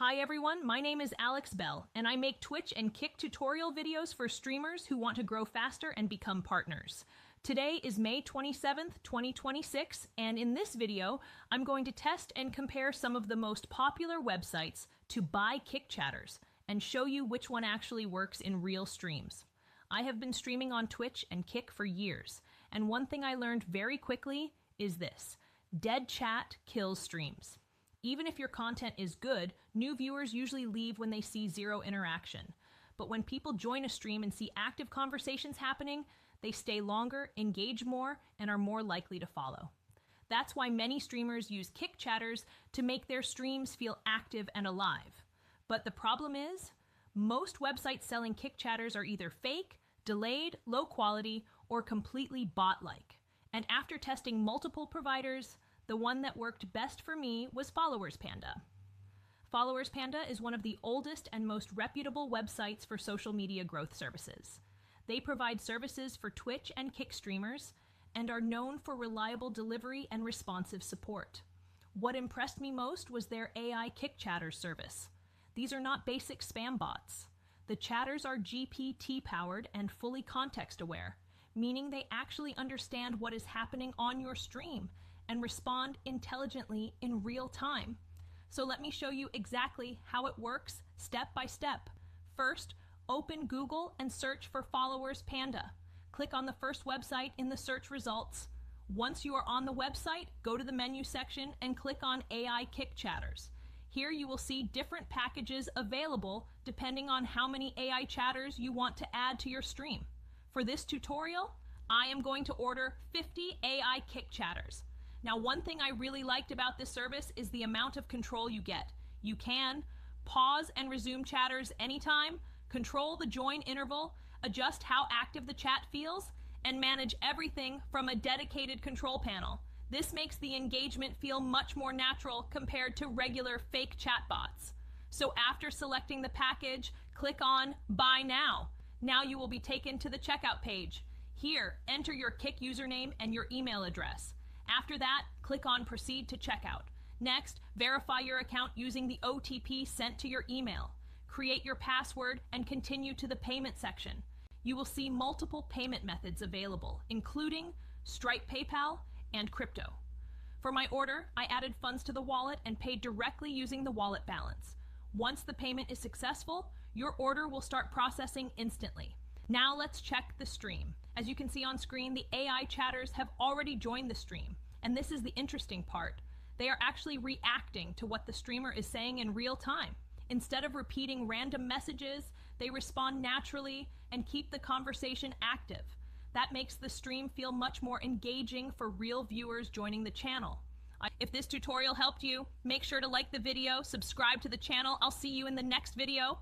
Hi everyone, my name is Alex Bell, and I make Twitch and Kick tutorial videos for streamers who want to grow faster and become partners. Today is May 27th, 2026, and in this video, I'm going to test and compare some of the most popular websites to buy Kick chatters and show you which one actually works in real streams. I have been streaming on Twitch and Kick for years, and one thing I learned very quickly is this: dead chat kills streams. Even if your content is good, new viewers usually leave when they see zero interaction. But when people join a stream and see active conversations happening, they stay longer, engage more, and are more likely to follow. That's why many streamers use Kick chatters to make their streams feel active and alive. But the problem is, most websites selling Kick chatters are either fake, delayed, low quality, or completely bot-like. And after testing multiple providers, the one that worked best for me was Followers Panda. Followers Panda is one of the oldest and most reputable websites for social media growth services. They provide services for Twitch and Kick streamers and are known for reliable delivery and responsive support. What impressed me most was their AI Kick chatter service. These are not basic spam bots. The chatters are GPT powered and fully context aware, meaning they actually understand what is happening on your stream and respond intelligently in real time. So let me show you exactly how it works step by step. First, open Google and search for Followers Panda. Click on the first website in the search results. Once you are on the website, go to the menu section and click on AI Kick chatters. Here you will see different packages available depending on how many AI chatters you want to add to your stream. For this tutorial, I am going to order 50 AI Kick chatters. Now, one thing I really liked about this service is the amount of control you get. You can pause and resume chatters anytime, control the join interval, adjust how active the chat feels, and manage everything from a dedicated control panel. This makes the engagement feel much more natural compared to regular fake chatbots. So after selecting the package, click on Buy Now. Now you will be taken to the checkout page. Here, enter your Kick username and your email address. After that, click on Proceed to Checkout. Next, verify your account using the OTP sent to your email. Create your password and continue to the payment section. You will see multiple payment methods available, including Stripe, PayPal, and crypto. For my order, I added funds to the wallet and paid directly using the wallet balance. Once the payment is successful, your order will start processing instantly. Now let's check the stream. As you can see on screen, the AI chatters have already joined the stream. And this is the interesting part. They are actually reacting to what the streamer is saying in real time. Instead of repeating random messages, they respond naturally and keep the conversation active. That makes the stream feel much more engaging for real viewers joining the channel. If this tutorial helped you, make sure to like the video, subscribe to the channel. I'll see you in the next video.